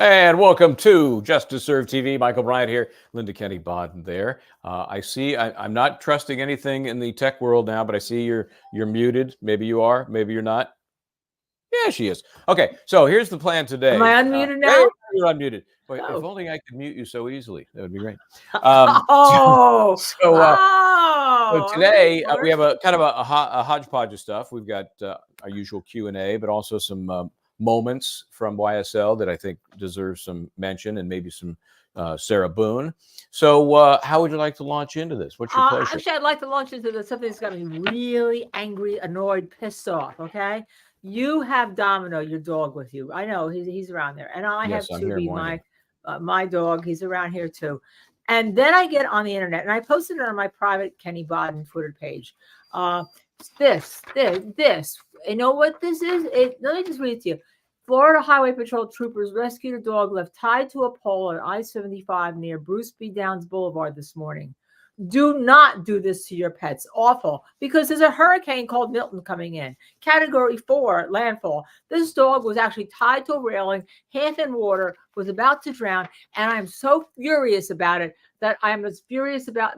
And welcome to Just to Serve TV. Michael Bryant here, Linda Kenny Bodden there. I'm not trusting anything in the tech world now, but I see you're muted. Maybe you are, maybe you're not. Yeah, she is. Okay, so here's the plan today. Am I unmuted Yeah, now? you're unmuted. Boy, Oh. If only I could mute you so easily. That would be great. So Today we have a kind of a hodgepodge of stuff. We've got our usual Q&A, but also some moments from YSL that I think deserve some mention, and maybe some Sarah Boone. So how would you like to launch into this? What's your pleasure? Actually, I'd like to launch into something that's got me really angry, annoyed, pissed off. Okay, you have Domino, your dog, with you. I know he's around there, and I Yes, have I'm here, Tubi, my dog. He's around here too. And then I get on the internet, and I posted it on my private Kenny Bodden Twitter page. This. You know what this is? Let me just read it to you. Florida Highway Patrol troopers rescued a dog left tied to a pole on I-75 near Bruce B. Downs Boulevard this morning. Do not do this to your pets. Awful. Because there's a hurricane called Milton coming in. Category 4 landfall. This dog was actually tied to a railing, half in water, was about to drown. And I'm so furious about it that I'm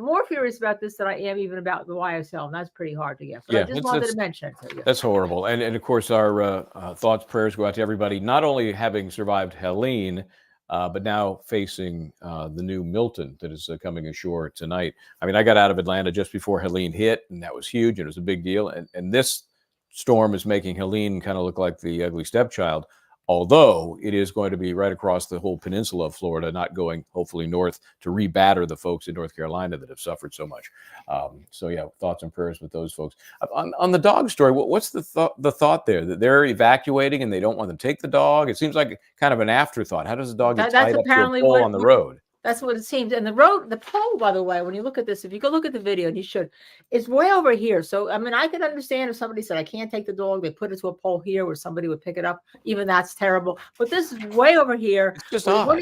more furious about this than I am even about the YSL. And that's pretty hard to get. But I just wanted to mention it to you. That's horrible. And of course, our thoughts, prayers go out to everybody, not only having survived Helene, but now facing the new Milton that is coming ashore tonight. I mean, I got out of Atlanta just before Helene hit, and that was huge, and it was a big deal. And this storm is making Helene kind of look like the ugly stepchild, although it is going to be right across the whole peninsula of Florida, not going, hopefully, north to rebatter the folks in North Carolina that have suffered so much. So, yeah, thoughts and prayers with those folks. On the dog story, what's the thought there? That they're evacuating and they don't want them to take the dog? It seems like kind of an afterthought. How does the dog get tied up to a pole on the road? That's what it seems. And the pole, by the way, when you look at this, if you go look at the video, and you should, it's way over here. So, I mean, I could understand if somebody said, I can't take the dog. They put it to a pole here where somebody would pick it up. Even that's terrible. But this is way over here. It's just odd.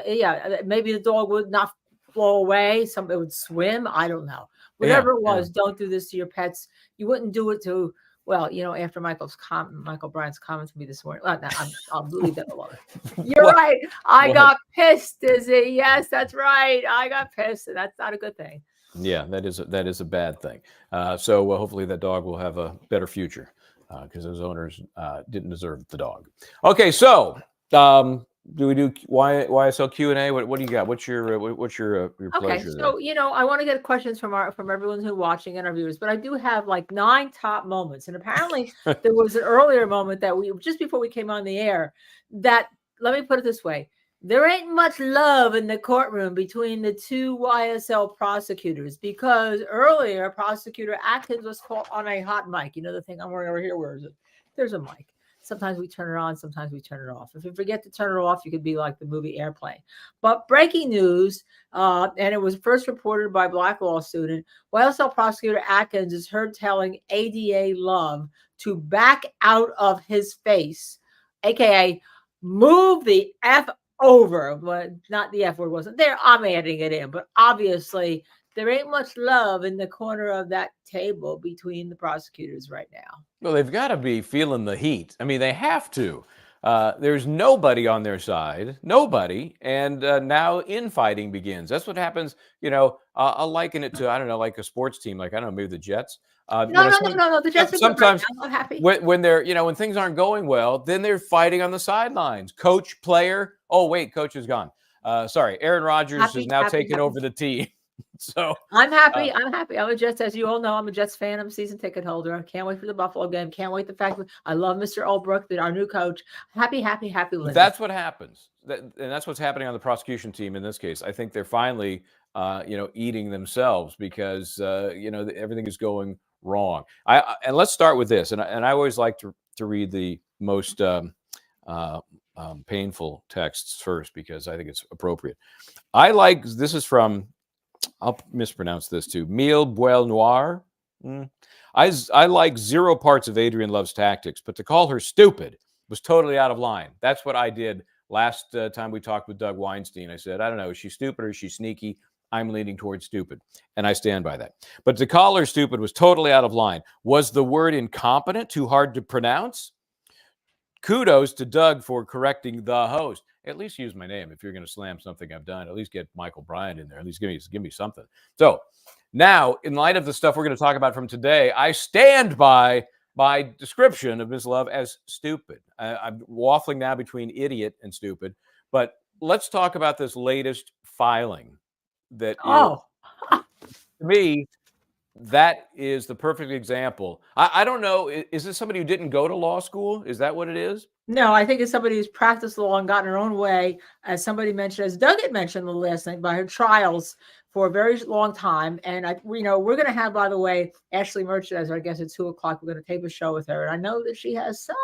Yeah, maybe the dog would not flow away. It would swim. I don't know. Whatever it was, don't do this to your pets. You wouldn't do it to... Well, you know, after Michael Bryant's comment to me this morning, I'll leave that alone. You're right. I got pissed, Dizzy. Yes, that's right. I got pissed, and that's not a good thing. Yeah, that is a bad thing. So hopefully that dog will have a better future, because those owners didn't deserve the dog. Okay, so do we do YSL Q&A? What do you got? What's your pleasure? Okay, so I want to get questions from everyone who's watching and our viewers, but I do have like 9 top moments, and apparently there was an earlier moment that just before we came on the air that, let me put it this way, there ain't much love in the courtroom between the two YSL prosecutors, because earlier Prosecutor Atkins was caught on a hot mic. You know the thing I'm wearing over here? Where is it? There's a mic. Sometimes we turn it on, sometimes we turn it off. If you forget to turn it off, you could be like the movie Airplane. But breaking news, and it was first reported by Black law student, YSL Prosecutor Atkins is heard telling ADA Love to back out of his face, aka move the F over. But not the F word wasn't there. I'm adding it in, but obviously there ain't much love in the corner of that table between the prosecutors right now. Well, they've got to be feeling the heat. I mean, they have to. There's nobody on their side, nobody, and now infighting begins. That's what happens. I'll liken it to, I don't know, like a sports team, like, I don't know, maybe the Jets. No. The Jets are sometimes right now. I'm happy. When they're, when things aren't going well, then they're fighting on the sidelines. Coach, player. Oh, wait, coach is gone. Sorry, Aaron Rodgers is now taking over the team. So I'm happy. I'm a Jets, as you all know. I'm a Jets fan. I'm a season ticket holder. I can't wait for the Buffalo game. Can't wait the fact that I love Mr. Olbrook, our new coach. Happy. Linda. That's what happens, and that's what's happening on the prosecution team in this case. I think they're finally, eating themselves because everything is going wrong. And let's start with this. And I always like to read the most painful texts first because I think it's appropriate. This is from, I'll mispronounce this too, Mille Boel Noir. I like 0 parts of Adrian Love's tactics, but to call her stupid was totally out of line. That's what I did last time we talked with Doug Weinstein. I said, I don't know, is she stupid or is she sneaky? I'm leaning towards stupid, and I stand by that. But to call her stupid was totally out of line. Was the word incompetent too hard to pronounce? kudos to Doug for correcting the host. At least use my name if you're going to slam something I've done. At least get Michael Bryant in there. At least give me something. So now, in light of the stuff we're going to talk about from today, I stand by my description of Ms. Love as stupid. I'm waffling now between idiot and stupid. But let's talk about this latest filing that Oh, to me, that is the perfect example. I don't know. Is this somebody who didn't go to law school? Is that what it is? no, I think it's somebody who's practiced law and gotten her own way, as somebody mentioned, as Doug had mentioned the last night, by her trials for a very long time. And we're going to have, by the way, Ashley Merchandiser, I guess at 2:00, we're going to tape a show with her. And I know that she has some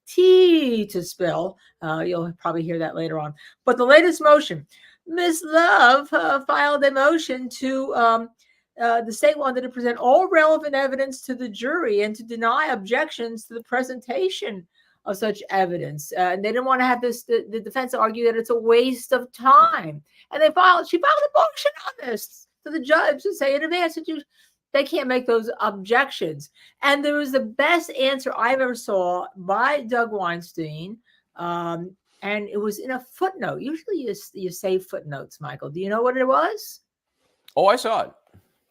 tea to spill. You'll probably hear that later on. But the latest motion, Ms. Love filed a motion to the state wanted to present all relevant evidence to the jury and to deny objections to the presentation of such evidence. And they didn't want to have the defense argue that it's a waste of time. And she filed a motion on this to the judge to say in advance that they can't make those objections. And there was the best answer I've ever saw by Doug Weinstein. And it was in a footnote. Usually you save footnotes, Michael. Do you know what it was? Oh, I saw it.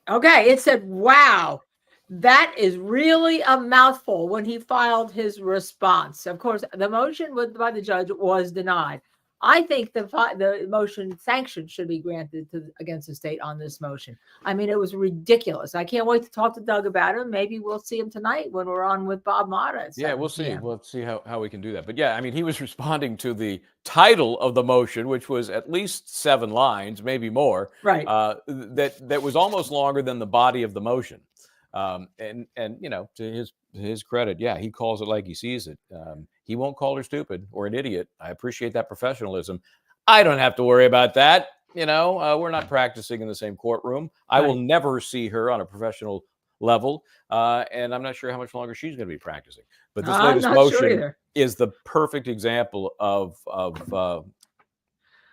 Okay, it said, wow, that is really a mouthful when he filed his response. Of course, the motion by the judge was denied. I think the motion sanction should be granted against the state on this motion. I mean, it was ridiculous. I can't wait to talk to Doug about him. Maybe we'll see him tonight when we're on with Bob Mata. Yeah, we'll see. We'll see how we can do that. But yeah, I mean, he was responding to the title of the motion, which was at least 7 lines, maybe more. Right. That was almost longer than the body of the motion. And to his credit, yeah, he calls it like he sees it. He won't call her stupid or an idiot. I appreciate that professionalism. I don't have to worry about that. We're not practicing in the same courtroom. I will never see her on a professional level, and I'm not sure how much longer she's going to be practicing. But this latest motion is the perfect example of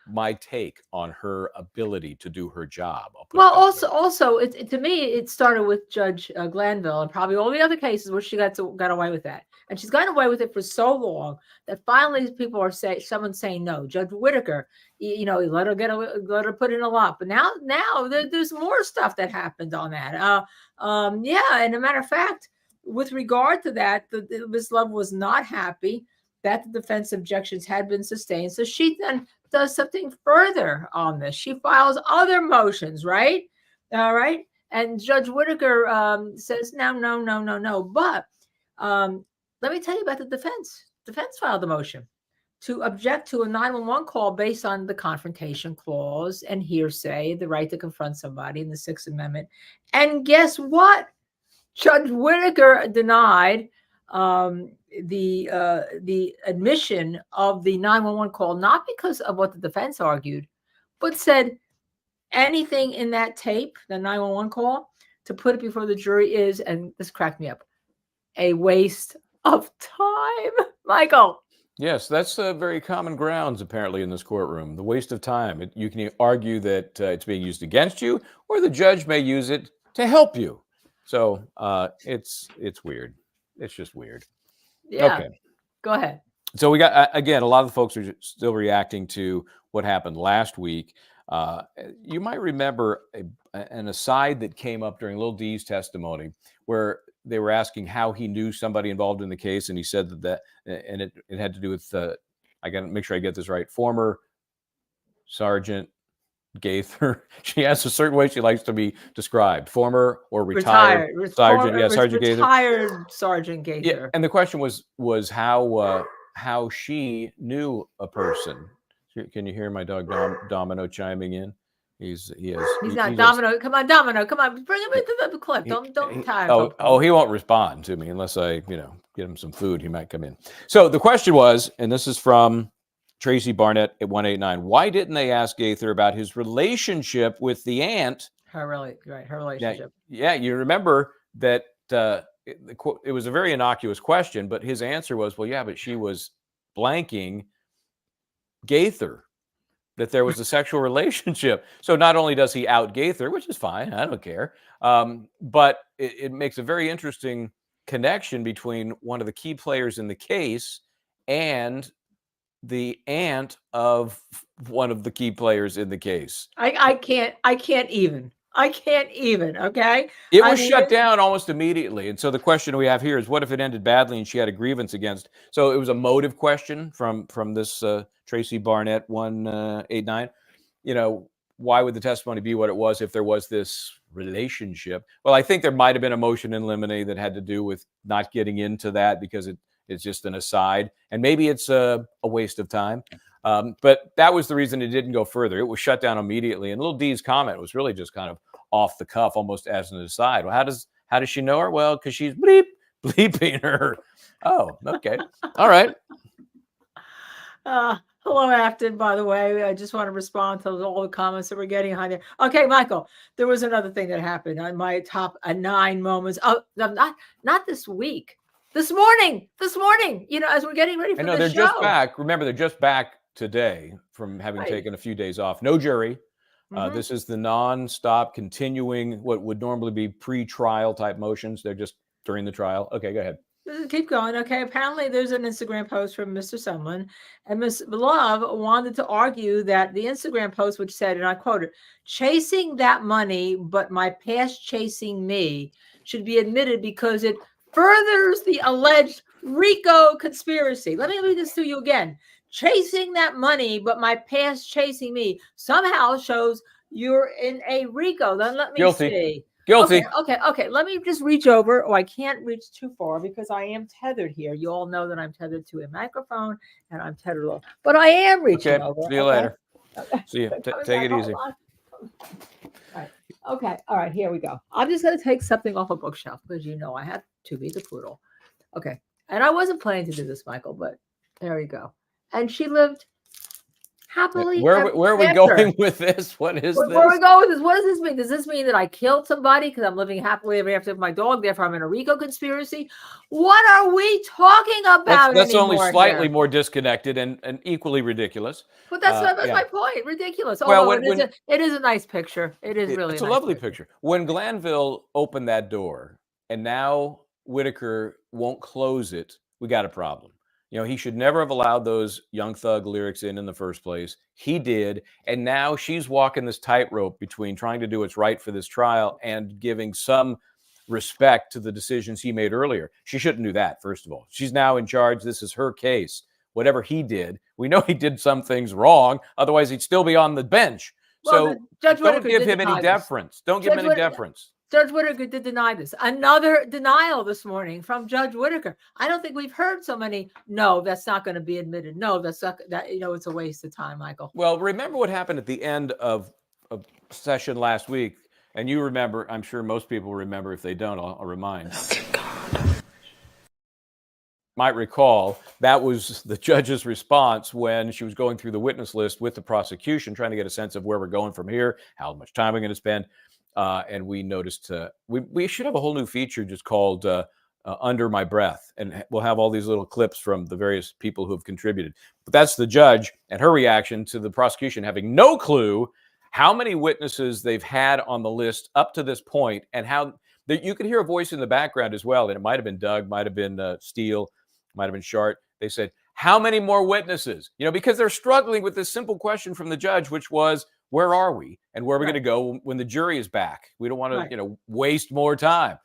my take on her ability to do her job. Well, also, to me, it started with Judge Glanville and probably all the other cases where she got away with that, and she's gotten away with it for so long that finally people are someone's saying no. Judge Whitaker, he let her put in a lot, but now there's more stuff that happened on that. And a matter of fact, with regard to that, Ms. Love was not happy that the defense objections had been sustained, so she then does something further on this. She files other motions, right? All right. And Judge Whitaker says, no. But let me tell you about the defense. Defense filed a motion to object to a 911 call based on the confrontation clause and hearsay, the right to confront somebody in the 6th Amendment. And guess what? Judge Whitaker denied the admission of the 911 call, not because of what the defense argued, but said anything in that tape, the 911 call, to put it before the jury is, and this cracked me up, a waste of time. Michael. Yes, that's very common grounds apparently in this courtroom. The waste of time. You can argue that it's being used against you, or the judge may use it to help you. So it's weird. It's just weird. Yeah. Okay. Go ahead. So we got, again, a lot of folks are still reacting to what happened last week. You might remember an aside that came up during Lil D's testimony where they were asking how he knew somebody involved in the case. And he said that and it had to do with, I got to make sure I get this right, former Sergeant Gaither. She has a certain way she likes to be described, former or retired Sergeant. Sergeant Gaither. Retired Sergeant Gaither. Yeah, and the question was how she knew a person. Can you hear my dog Domino chiming in? He's not Domino. Come on, Domino. Come on, bring him into the clip. Don't tire him. Oh, he won't respond to me unless I get him some food. He might come in. So the question was, and this is from Tracy Barnett at 189. Why didn't they ask Gaither about his relationship with the aunt? Her relationship. Yeah, you remember that it was a very innocuous question, but his answer was, well, yeah, but she was blanking Gaither that there was a sexual relationship. So not only does he out Gaither, which is fine, I don't care, but it makes a very interesting connection between one of the key players in the case and the aunt of one of the key players in the case. I can't even. Okay. It I was mean, shut down almost immediately. And so the question we have here is, what if it ended badly and she had a grievance against? So it was a motive question from this Tracy Barnett 189. Why would the testimony be what it was if there was this relationship? Well, I think there might have been a motion in limine that had to do with not getting into that because it's just an aside. And maybe it's a waste of time. But that was the reason it didn't go further. It was shut down immediately. And little D's comment was really just kind of off the cuff, almost as an aside. Well, how does she know her? Well, because she's bleeping her. Oh, okay. All right. Hello, Afton, by the way. I just want to respond to all the comments that we're getting on there. Okay, Michael, there was another thing that happened on my top 9 moments. Oh, not this week. This morning, as we're getting ready for the show. They're just back. Remember, they're just back today from having taken a few days off. No jury. This is the non-stop continuing what would normally be pre-trial type motions. They're just during the trial. Okay, go ahead. Keep going. Okay. Apparently, there's an Instagram post from Mr. Someone, and Miss Love wanted to argue that the Instagram post, which said, and I quote it, "Chasing that money, but my past chasing me," should be admitted because it furthers the alleged RICO conspiracy. Let me read this to you again. Chasing that money, but my past chasing me somehow shows you're in a RICO. Then let me see. Guilty. Okay. Let me just reach over. Oh, I can't reach too far because I am tethered here. You all know that I'm tethered to a microphone and I'm tethered low. But I am reaching over. See you later. See you. Take it easy. All right. Okay. All right. Here we go. I'm just going to take something off a bookshelf because I had to be the poodle. Okay. And I wasn't planning to do this, Michael, but there you go. And she lived happily. Where are we going with this? What is this? Where are we going with this? What does this mean? Does this mean that I killed somebody because I'm living happily ever after with my dog? Therefore, I'm in a RICO conspiracy. What are we talking about? That's only slightly more disconnected and equally ridiculous. But that's my point. Ridiculous. Well, it is a nice picture. It is really. It's a lovely picture. When Glanville opened that door, and now Whitaker won't close it, we got a problem. He should never have allowed those Young Thug lyrics in the first place. He did. And now she's walking this tightrope between trying to do what's right for this trial and giving some respect to the decisions he made earlier. She shouldn't do that, first of all. She's now in charge. This is her case. Whatever he did, we know he did some things wrong. Otherwise, he'd still be on the bench. Well, so don't give him any deference. Don't give him any deference. Judge Whitaker did deny this. Another denial this morning from Judge Whitaker. I don't think we've heard so many. No, that's not going to be admitted. No, that's not. It's a waste of time, Michael. Well, remember what happened at the end of a session last week, and you remember. I'm sure most people remember. If they don't, I'll remind. Might recall that was the judge's response when she was going through the witness list with the prosecution, trying to get a sense of where we're going from here, how much time we're going to spend. And we noticed we should have a whole new feature just called Under My Breath. And we'll have all these little clips from the various people who have contributed. But that's the judge and her reaction to the prosecution having no clue how many witnesses they've had on the list up to this point, and how you could hear a voice in the background as well. And it might have been Doug, might have been Steele, might have been Shart. They said, how many more witnesses? Because they're struggling with this simple question from the judge, which was, where are we and where are we going to go when the jury is back? We don't want to, waste more time.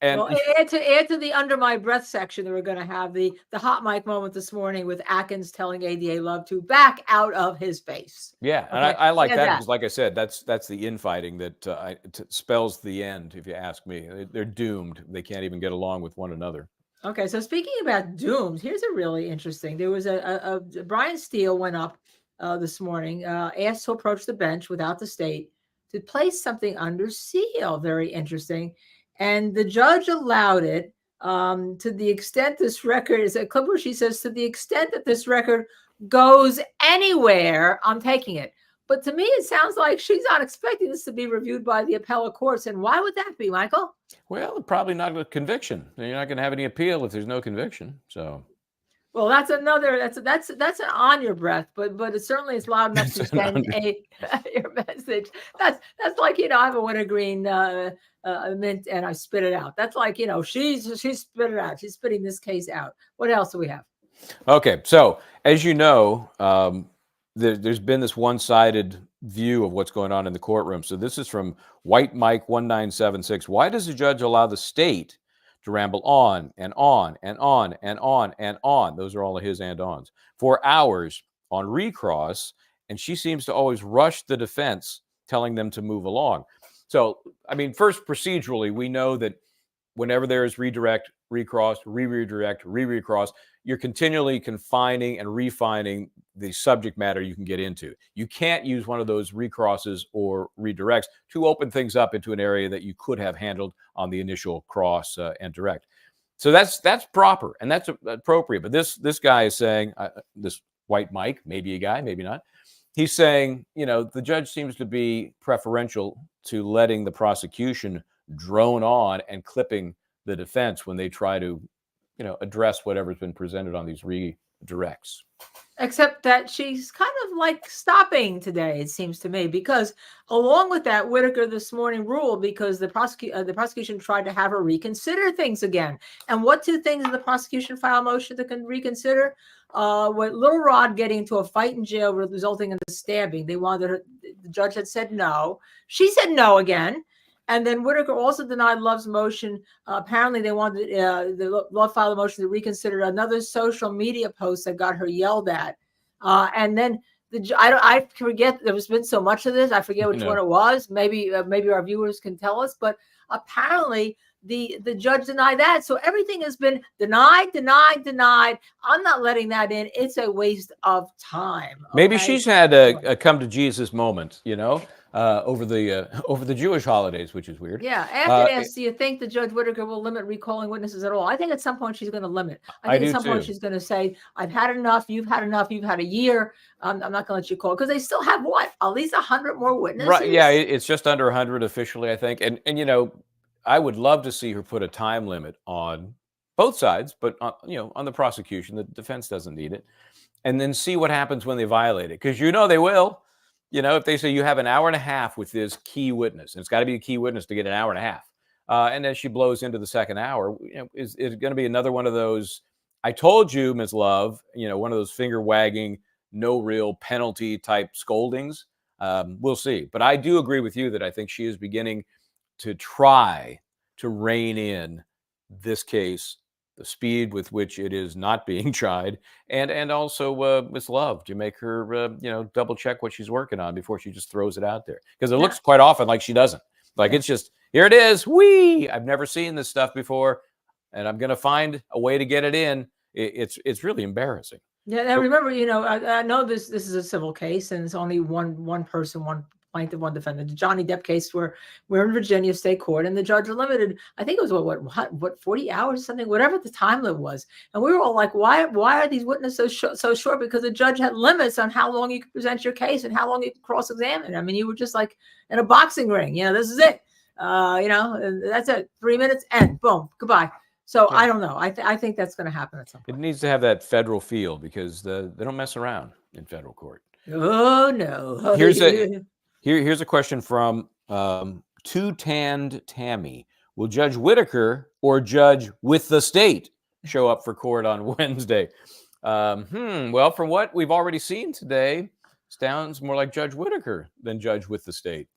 And add to the Under My Breath section that we're going to have the hot mic moment this morning with Atkins telling ADA Love to back out of his face. Yeah, and I like that because, like I said, that's the infighting that spells the end. If you ask me, they're doomed. They can't even get along with one another. Okay, so speaking about doomed, here's a really interesting. There was a Brian Steele went up this morning, asked to approach the bench without the state to place something under seal. Very interesting. And the judge allowed it to the extent this record is a clip where she says, to the extent that this record goes anywhere, I'm taking it. But to me, it sounds like she's not expecting this to be reviewed by the appellate courts. And why would that be, Michael? Well, probably not a conviction. You're not going to have any appeal if there's no conviction. So. Well, that's an on your breath, but it certainly is loud enough to send your message. That's like, I have a wintergreen mint and I spit it out. That's like, she's spit it out. She's spitting this case out. What else do we have? Okay, so as you know, there's been this one-sided view of what's going on in the courtroom. So this is from White Mike 1976. Why does the judge allow the state to ramble on and on and on and on and on? Those are all of his and ons for hours on recross, and she seems to always rush the defense, telling them to move along. So, I mean, first procedurally, we know that whenever there is redirect, recross, redirect, recross, you're continually confining and refining the subject matter you can get into. You can't use one of those recrosses or redirects to open things up into an area that you could have handled on the initial cross and direct. So that's proper and that's appropriate. But this guy is saying, this White Mike, maybe a guy, maybe not. He's saying, the judge seems to be preferential to letting the prosecution drone on and clipping the defense when they try to, address whatever's been presented on these redirects. Except that she's kind of like stopping today, it seems to me, because along with that, Whitaker this morning ruled because the prosecution tried to have her reconsider things again. And what two things in the prosecution file motion that can reconsider? With Little Rod getting into a fight in jail resulting in the stabbing. They wanted her, the judge had said no. She said no again. And then Whitaker also denied Love's motion. Apparently, they wanted Love filed a motion to reconsider another social media post that got her yelled at. And then I forget. There's been so much of this. I forget which one it was. Maybe our viewers can tell us. But apparently, the judge denied that. So everything has been denied. I'm not letting that in. It's a waste of time. Okay? Maybe she's had a come to Jesus moment, over the Jewish holidays, which is weird. Yeah. After this, do you think the Judge Whitaker will limit recalling witnesses at all? I think at some point she's going to limit. I think at some point she's going to say, "I've had enough. You've had enough. You've had a year. I'm not going to let you call," because they still have at least 100 more witnesses. Right? Yeah, it's just under 100 officially, I think. And I would love to see her put a time limit on both sides, but on the prosecution. The defense doesn't need it, and then see what happens when they violate it, because they will. If they say you have an hour and a half with this key witness, and it's got to be a key witness to get an hour and a half, and then she blows into the second hour, is going to be another one of those, "I told you, Ms. Love," one of those finger wagging, no real penalty type scoldings. We'll see. But I do agree with you that I think she is beginning to try to rein in this case, the speed with which it is not being tried, and also Miss Love, to make her double check what she's working on before she just throws it out there, because it looks quite often like she doesn't. Like it's just, here it is. I've never seen this stuff before, and I'm going to find a way to get it in. It's really embarrassing. Yeah, now remember, I know this is a civil case, and it's only one person, one plaintiff, one defendant. The Johnny Depp case, where we're in Virginia State Court, and the judge limited, I think it was what 40 hours or something, whatever the time limit was. And we were all like, why are these witnesses so short? Because the judge had limits on how long you could present your case and how long you could cross-examine. I mean, you were just like in a boxing ring. This is it. That's it. 3 minutes and boom, goodbye. So I don't know. I think that's going to happen at some point. It needs to have that federal feel, because they don't mess around in federal court. Oh no. Here's a question from Two Tanned Tammy. Will Judge Whitaker or Judge with the state show up for court on Wednesday? Well, from what we've already seen today, sounds more like Judge Whitaker than Judge with the state.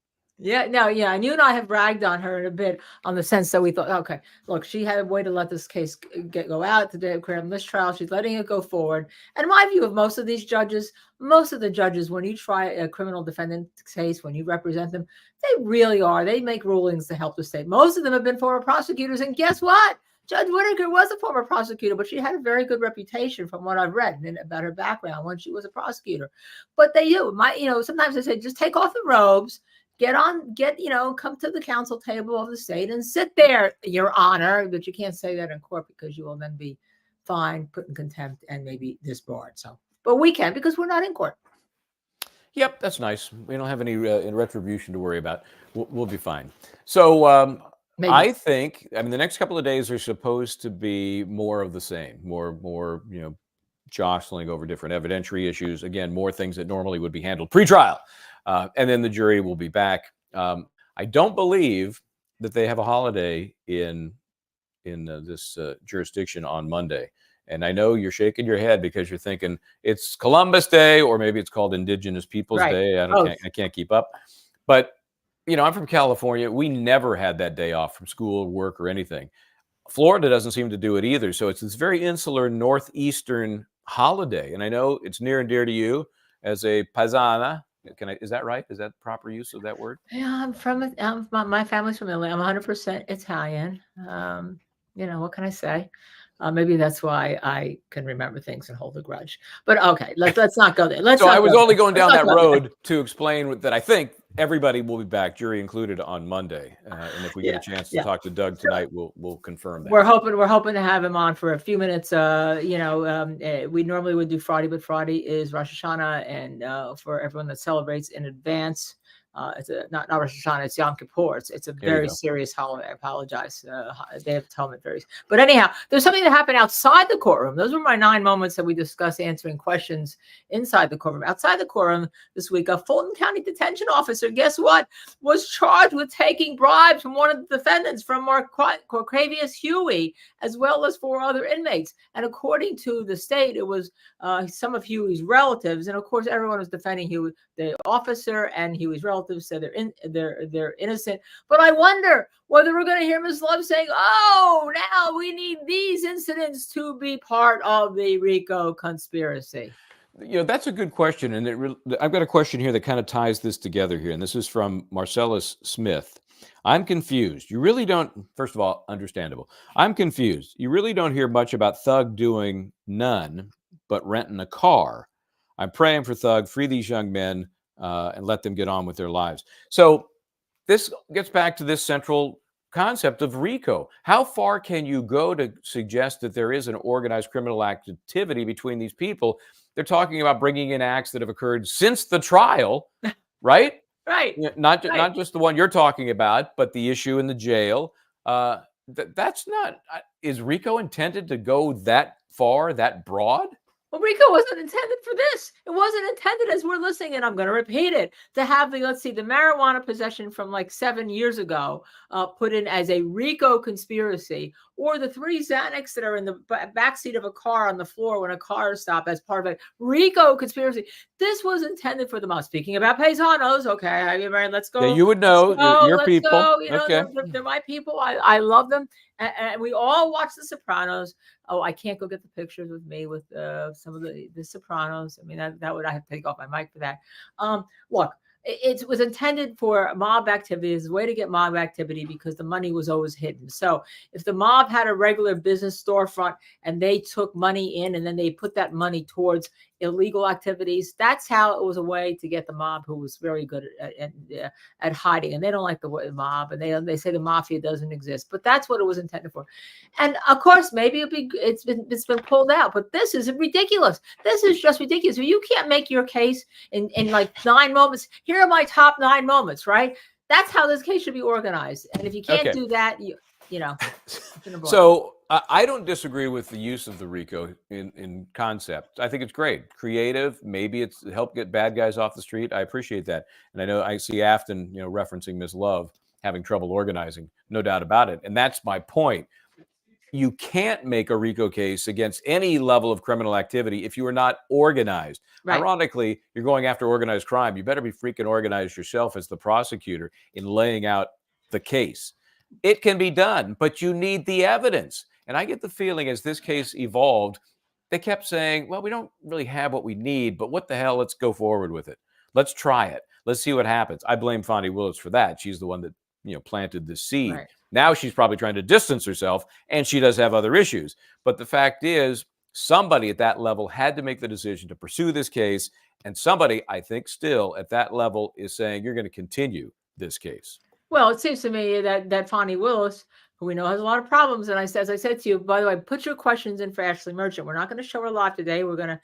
Yeah, no, yeah. And you and I have ragged on her in a bit, on the sense that we thought, okay, look, she had a way to let this case go out today, create a mistrial. She's letting it go forward. And my view of most of the judges, when you try a criminal defendant case, when you represent them, they really are. They make rulings to help the state. Most of them have been former prosecutors. And guess what? Judge Whitaker was a former prosecutor, but she had a very good reputation from what I've read about her background when she was a prosecutor. But they do. Sometimes they say, just take off the robes. Come to the counsel table of the state and sit there, Your Honor. But you can't say that in court, because you will then be fined, put in contempt, and maybe disbarred. But we can, because we're not in court. Yep, that's nice. We don't have any retribution to worry about. We'll be fine. So I think, the next couple of days are supposed to be more of the same, more jostling over different evidentiary issues. Again, more things that normally would be handled pre-trial. And then the jury will be back. I don't believe that they have a holiday in this jurisdiction on Monday. And I know you're shaking your head because you're thinking it's Columbus Day, or maybe it's called Indigenous Peoples Right. Day. I can't keep up. But, I'm from California. We never had that day off from school, work, or anything. Florida doesn't seem to do it either. So it's this very insular northeastern holiday. And I know it's near and dear to you as a paisana. Is that right? Is that proper use of that word? Yeah, my family's from Italy. I'm 100% Italian. What can I say? Maybe that's why I can remember things and hold a grudge. But okay, let's not go there. So I was only going down that road to explain that I think everybody will be back, jury included, on Monday. And if we get a chance to talk to Doug tonight, we'll confirm that. We're hoping to have him on for a few minutes. We normally would do Friday, but Friday is Rosh Hashanah, and for everyone that celebrates in advance. It's not Rosh Hashanah, it's Yom Kippur. It's a very serious holiday. I apologize. They have to tell me very. But anyhow, there's something that happened outside the courtroom. Those were my 9 moments that we discussed answering questions inside the courtroom. Outside the courtroom this week, a Fulton County detention officer, guess what, was charged with taking bribes from one of the defendants, from Corcavius Huey, as well as 4 other inmates. And according to the state, it was some of Huey's relatives. And of course, everyone was defending Huey, the officer, and Huey's relatives said they're innocent. But I wonder whether we're going to hear Ms. Love saying, "Oh, now we need these incidents to be part of the RICO conspiracy." That's a good question, and I've got a question here that kind of ties this together here, and this is from Marcellus Smith. I'm confused. You really don't. First of all, understandable. I'm confused. You really don't hear much about Thug doing none but renting a car. I'm praying for Thug, free these young men, and let them get on with their lives. So this gets back to this central concept of RICO. How far can you go to suggest that there is an organized criminal activity between these people? They're talking about bringing in acts that have occurred since the trial, right? Right. Not just the one you're talking about, but the issue in the jail. That's not. Is RICO intended to go that far, that broad? Well, RICO wasn't intended for this. It wasn't intended, as we're listening, and I'm going to repeat it, to have the marijuana possession from like 7 years ago put in as a RICO conspiracy, or the 3 Xanax that are in the backseat of a car on the floor when a car is stopped as part of a RICO conspiracy. This was intended for the mob. Speaking about paisanos, okay, let's go. Yeah, you would know. Your people. Okay. They're my people. I love them. And we all watch The Sopranos. Oh, I can't go get the pictures with me with some of the Sopranos. I mean, that would I have to take off my mic for that. Look, it was intended for mob activity as a way to get mob activity because the money was always hidden. So if the mob had a regular business storefront and they took money in and then they put that money towards illegal activities, that's how it was a way to get the mob, who was very good at hiding. And they don't like the word mob, and they say the mafia doesn't exist, but that's what it was intended for. And of course, maybe it's been pulled out, but this is ridiculous. This is just ridiculous. You can't make your case in like 9 moments. Here are my top 9 moments, right? That's how this case should be organized. And if you can't do that, you know. So I don't disagree with the use of the RICO in concept. I think it's great, creative. Maybe it's help get bad guys off the street. I appreciate that. And I know I see Afton, referencing Ms. Love having trouble organizing, no doubt about it. And that's my point. You can't make a RICO case against any level of criminal activity if you are not organized. Right. Ironically, you're going after organized crime. You better be freaking organized yourself as the prosecutor in laying out the case. It can be done, but you need the evidence. And I get the feeling as this case evolved, they kept saying, well, we don't really have what we need, but what the hell, let's go forward with it. Let's try it. Let's see what happens. I blame Fonnie Willis for that. She's the one that, planted the seed. Right. Now she's probably trying to distance herself, and she does have other issues. But the fact is, somebody at that level had to make the decision to pursue this case. And somebody, I think still at that level, is saying, you're going to continue this case. Well, it seems to me that Fonnie Willis, who we know has a lot of problems, and as I said to you, by the way, put your questions in for Ashley Merchant. We're not going to show her live today. We're gonna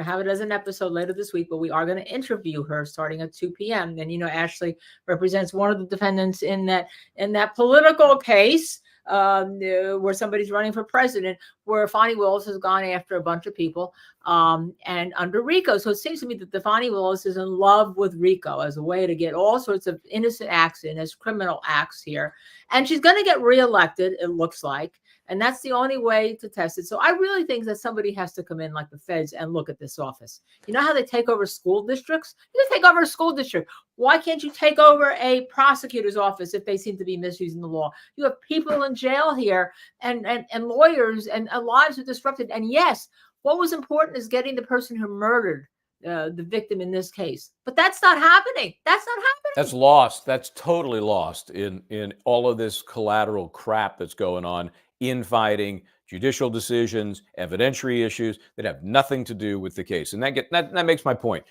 have it as an episode later this week, but we are going to interview her starting at 2 p.m. And Ashley represents one of the defendants in that political case where somebody's running for president, where Fonnie Willis has gone after a bunch of people and under RICO. So it seems to me that the Fonnie Willis is in love with RICO as a way to get all sorts of innocent acts in as criminal acts here. And she's going to get reelected, it looks like. And that's the only way to test it. So I really think that somebody has to come in like the feds and look at this office. You know how they take over school districts? You can take over a school district. Why can't you take over a prosecutor's office if they seem to be misusing the law? You have people in jail here and lawyers and lives are disrupted. And yes, what was important is getting the person who murdered the victim in this case. But that's not happening. That's not happening. That's lost. That's totally lost in all of this collateral crap that's going on, infighting, judicial decisions, evidentiary issues that have nothing to do with the case. And that makes my point.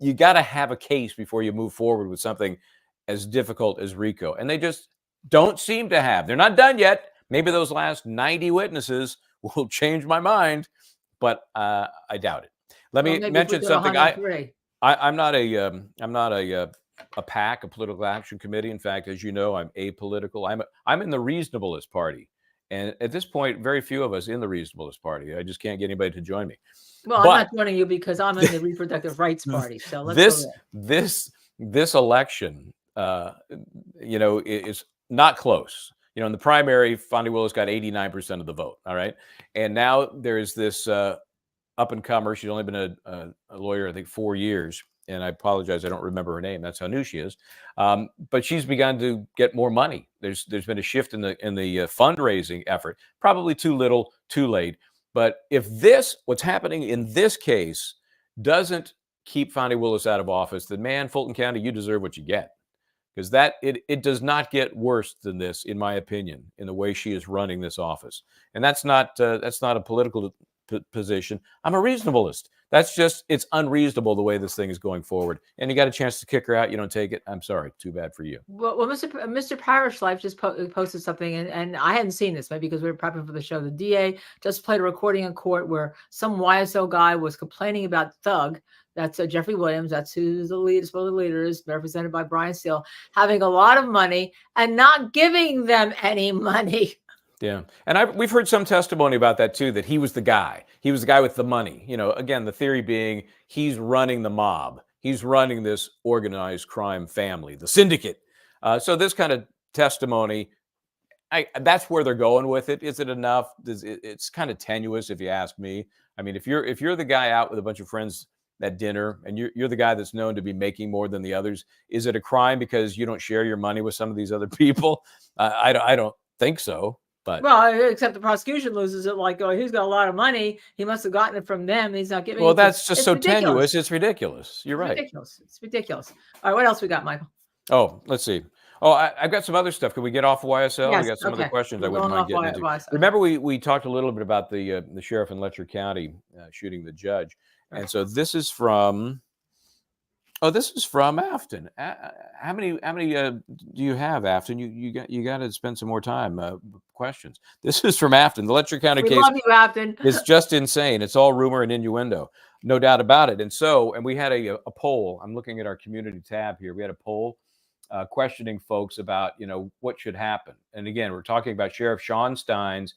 You got to have a case before you move forward with something as difficult as RICO. And they just don't seem to have. They're not done yet. Maybe those last 90 witnesses will change my mind, but I doubt it. Let me mention something. I'm not a PAC, a political action committee. In fact, as you know, I'm apolitical. I'm in the reasonableness party, and at this point, very few of us in the reasonableness party. I just can't get anybody to join me. Well, I'm not joining you because I'm in the reproductive rights party. So let's this election, is not close. In the primary, Fondy Willis got 89% of the vote. All right, and now there's this up-and-comer. She's only been a lawyer, I think, 4 years. And I apologize, I don't remember her name. That's how new she is. But she's begun to get more money. There's been a shift in the fundraising effort. Probably too little, too late. But if what's happening in this case doesn't keep Fondy Willis out of office, then man, Fulton County, you deserve what you get. Because it does not get worse than this, in my opinion, in the way she is running this office. And that's not a political position. I'm a reasonableist. It's unreasonable the way this thing is going forward. And you got a chance to kick her out. You don't take it. I'm sorry. Too bad for you. Well, Mr. Parish Life just posted something, and I hadn't seen this, maybe because we were prepping for the show. The DA just played a recording in court where some YSO guy was complaining about Thug. That's Jeffrey Williams. That's who the leader is, represented by Brian Steele, having a lot of money and not giving them any money. Yeah. And we've heard some testimony about that too, that he was the guy. He was the guy with the money. Again, the theory being he's running the mob. He's running this organized crime family, the syndicate. So this kind of testimony, that's where they're going with it. Is it enough? It's kind of tenuous, if you ask me. I mean, if you're the guy out with a bunch of friends at dinner and you're the guy that's known to be making more than the others, is it a crime because you don't share your money with some of these other people? I don't think so. But except the prosecution loses it. Like, oh, he's got a lot of money. He must have gotten it from them. He's not giving. Well, that's just so tenuous. It's ridiculous. You're right. It's ridiculous. All right, what else we got, Michael? Oh, let's see. Oh, I've got some other stuff. Can we get off YSL? Yes, I got some other questions I wouldn't mind getting into. YSL. Remember, we talked a little bit about the sheriff in Letcher County shooting the judge, and so this is from. Oh, this is from Afton. How many do you have, Afton? You got to spend some more time. Questions. This is from Afton. The Letcher County case. Love you, Afton. It's just insane. It's all rumor and innuendo, no doubt about it. And we had a poll. I'm looking at our community tab here. We had a poll questioning folks about what should happen. And again, we're talking about Sheriff Sean Steins.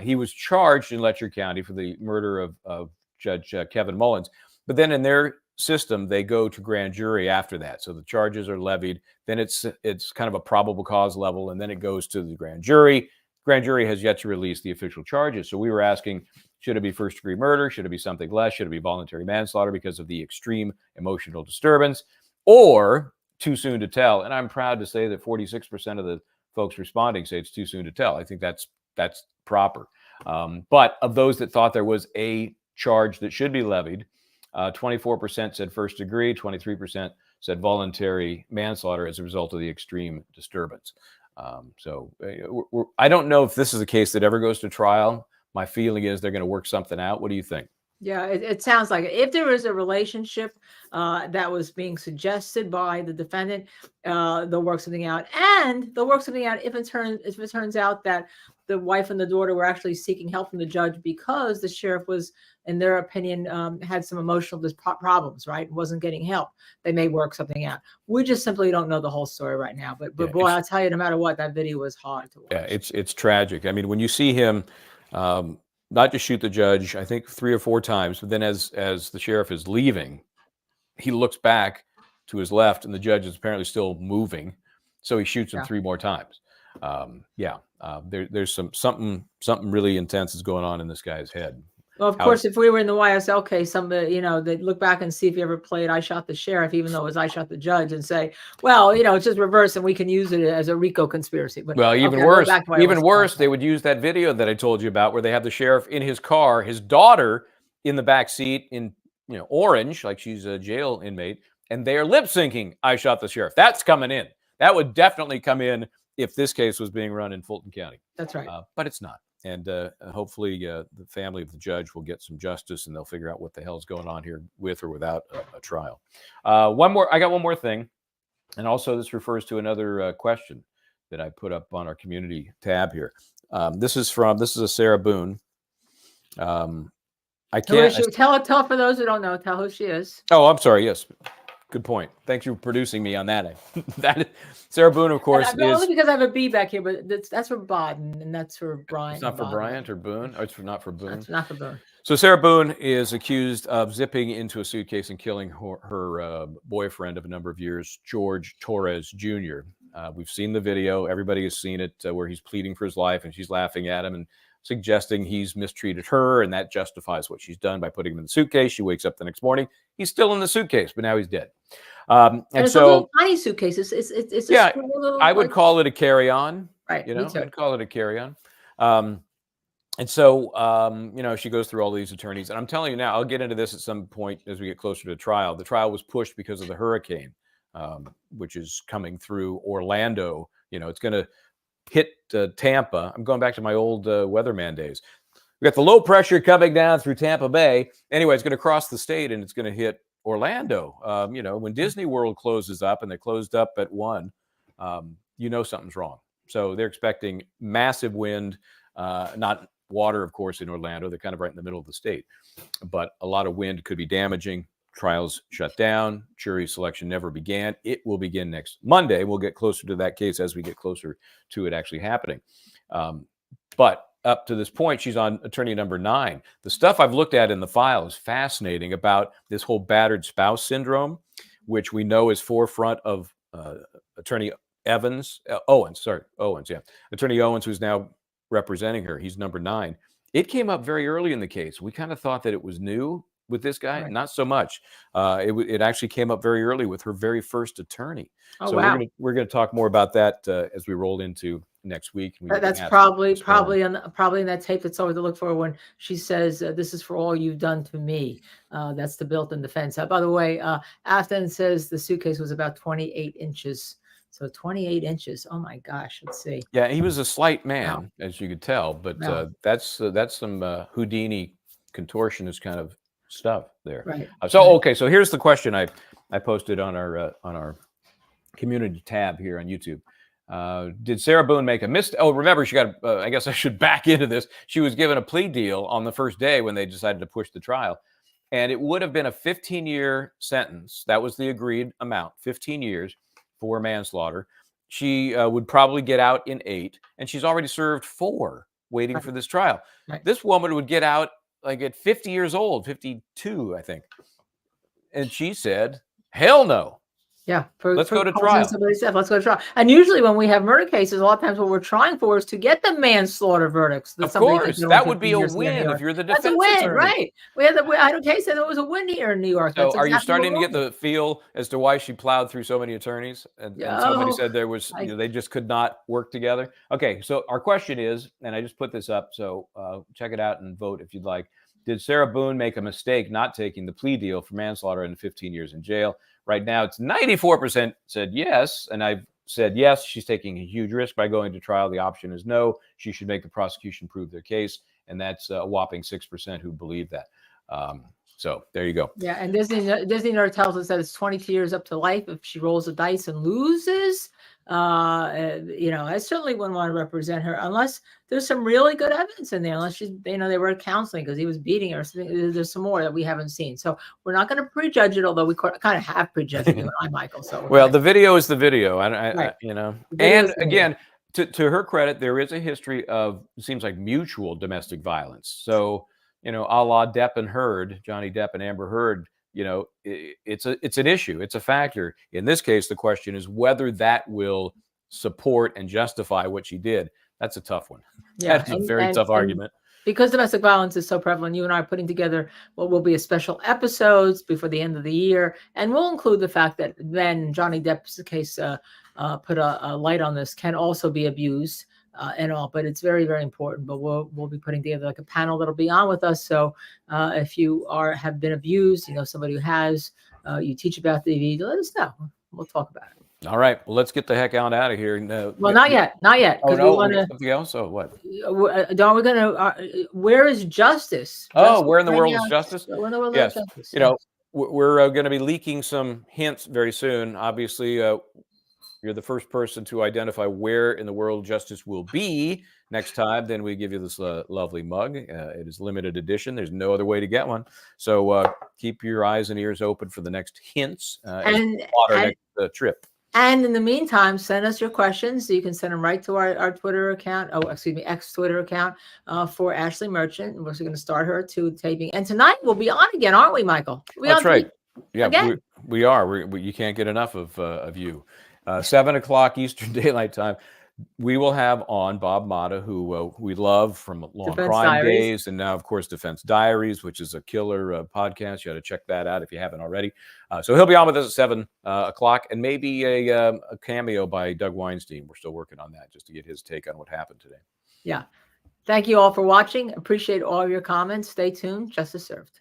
He was charged in Letcher County for the murder of Judge Kevin Mullins, but then in their system, they go to grand jury after that. So the charges are levied. Then it's kind of a probable cause level, and then it goes to the grand jury. Grand jury has yet to release the official charges. So we were asking, should it be first-degree murder? Should it be something less? Should it be voluntary manslaughter because of the extreme emotional disturbance? Or too soon to tell? And I'm proud to say that 46% of the folks responding say it's too soon to tell. I think that's proper. But of those that thought there was a charge that should be levied, 24% said first degree, 23% said voluntary manslaughter as a result of the extreme disturbance. I don't know if this is a case that ever goes to trial. My feeling is they're going to work something out. What do you think? Yeah, it sounds like it. If there is a relationship that was being suggested by the defendant, they'll work something out. And they'll work something out if it turns out that the wife and the daughter were actually seeking help from the judge because the sheriff was, in their opinion, had some emotional problems, right? Wasn't getting help. They may work something out. We just simply don't know the whole story right now. But boy, I'll tell you, no matter what, that video was hard to watch. Yeah, it's tragic. I mean, when you see him not just shoot the judge, I think 3 or 4 times, but then as the sheriff is leaving, he looks back to his left and the judge is apparently still moving. So he shoots him 3 more times. There's something really intense is going on in this guy's head. Well, of course, if we were in the YSL case, somebody, they'd look back and see if you ever played I Shot the Sheriff, even though it was I Shot the Judge, and say, well, it's just reverse and we can use it as a RICO conspiracy. But well, even worse, they would use that video that I told you about where they have the sheriff in his car, his daughter in the back seat in, orange, like she's a jail inmate, and they are lip syncing I Shot the Sheriff. That's coming in. That would definitely come in if this case was being run in Fulton County. That's right. But it's not. And hopefully the family of the judge will get some justice and they'll figure out what the hell's going on here with or without a trial. I got one more thing. And also this refers to another question that I put up on our community tab here. This is a Sarah Boone. I can't tell for those who don't know, tell who she is. Oh, I'm sorry. Yes. Good point. Thanks for producing me on that. Sarah Boone, of course, is only because I have a B back here, but that's for Baden and that's for Bryant. It's not for Bryant or Boone. Oh, it's not for Boone. It's not for Boone. So Sarah Boone is accused of zipping into a suitcase and killing her boyfriend of a number of years, George Torres Jr. We've seen the video. Everybody has seen it where he's pleading for his life and she's laughing at him and suggesting he's mistreated her, and that justifies what she's done by putting him in the suitcase. She wakes up the next morning. He's still in the suitcase, but now he's dead. And it's so, a little tiny suitcase. It's yeah, I would call it a carry-on. Right. I'd call it a carry-on. And so, she goes through all these attorneys. And I'm telling you now, I'll get into this at some point as we get closer to trial. The trial was pushed because of the hurricane, which is coming through Orlando. It's going to hit Tampa. I'm going back to my old weatherman days. We got the low pressure coming down through Tampa Bay. Anyway, it's going to cross the state and it's going to hit Orlando. When Disney World closes up, and they closed up at 1, something's wrong. So they're expecting massive wind, not water, of course, in Orlando. They're kind of right in the middle of the state, but a lot of wind could be damaging. Trials shut down. Jury selection never began. It will begin next Monday. We'll get closer to that case as we get closer to it actually happening. But up to this point, she's on attorney number 9. The stuff I've looked at in the file is fascinating about this whole battered spouse syndrome, which we know is forefront of attorney Owens. Yeah. Attorney Owens, who's now representing her. He's number 9. It came up very early in the case. We kind of thought that it was new with this guy. Right. Not so much. It actually came up very early with her very first attorney. Oh, so wow. we're going to talk more about that as we roll into next week. That's probably in that tape that's always to look for when she says, "This is for all you've done to me." That's the built-in defense. By the way, Afton says the suitcase was about 28 inches. So 28 inches. Oh my gosh. Let's see. Yeah, he was a slight man, as you could tell, but that's some Houdini contortionist kind of stuff there. Right. So here's the question I posted on our community tab here on YouTube. Did Sarah Boone make a mistake? Oh, remember, she got, I guess I should back into this. She was given a plea deal on the first day when they decided to push the trial. And it would have been a 15-year sentence. That was the agreed amount, 15 years for manslaughter. She would probably get out in 8, and she's already served 4 waiting for this trial. Right. This woman would get out like at 50 years old, 52, I think. And she said, hell no. Yeah. Let's go to trial. Let's go to trial. And usually when we have murder cases, a lot of times what we're trying for is to get the manslaughter verdicts. Of course. That would be a win if you're the defense attorney. That's a win, right. We had a case that it was a win here in New York. So are you starting to get the feel as to why she plowed through so many attorneys? And somebody said there was, they just could not work together. Okay. So our question is, and I just put this up, so check it out and vote if you'd like. Did Sarah Boone make a mistake not taking the plea deal for manslaughter and 15 years in jail? Right now, it's 94% said yes, and I've said yes, she's taking a huge risk by going to trial. The option is no, she should make the prosecution prove their case, and that's a whopping 6% who believe that. So there you go. Yeah, and Disney Nerd tells us that it's 22 years up to life if she rolls the dice and loses. I certainly wouldn't want to represent her unless there's some really good evidence in there, unless she's, they were counseling because he was beating her. There's some more that we haven't seen. So we're not going to prejudge it, although we kind of have prejudged it, Michael. So the video is the video. And again, to her credit, there is a history of, it seems like, mutual domestic violence. So, a la Depp and Heard, Johnny Depp and Amber Heard, it's an issue. It's a factor. In this case, the question is whether that will support and justify what she did. That's a tough one. Yeah, That's a very tough argument. Because domestic violence is so prevalent, you and I are putting together what will be a special episodes before the end of the year, and we'll include the fact that then Johnny Depp's case put a light on this, can also be abused and all. But it's very, very important. But we'll be putting together like a panel that'll be on with us. So if you have been abused, somebody who has, you teach about the let us know. We'll talk about it. All right. Well, let's get the heck out of here. Well, not yet. Oh, no, we want something else? Oh, what? Don, we're going to, where is justice? Oh, where in the world is justice? Where in the world yes. is justice? We're going to be leaking some hints very soon. Obviously, you're the first person to identify where in the world justice will be next time. Then we give you this lovely mug. It is limited edition. There's no other way to get one. So keep your eyes and ears open for the next hints and next trip. And in the meantime, send us your questions. You can send them right to our Twitter account. Oh, excuse me, X Twitter account for Ashley Merchant. We're also going to start her to taping. And tonight we'll be on again, aren't we, Michael? That's right. Yeah, we are. You can't get enough of you. 7 o'clock Eastern Daylight Time. We will have on Bob Mata, who we love from Law and Crime Days, and now, of course, Defense Diaries, which is a killer podcast. You got to check that out if you haven't already. So he'll be on with us at 7 o'clock, and maybe a cameo by Doug Weinstein. We're still working on that just to get his take on what happened today. Yeah. Thank you all for watching. Appreciate all of your comments. Stay tuned. Justice served.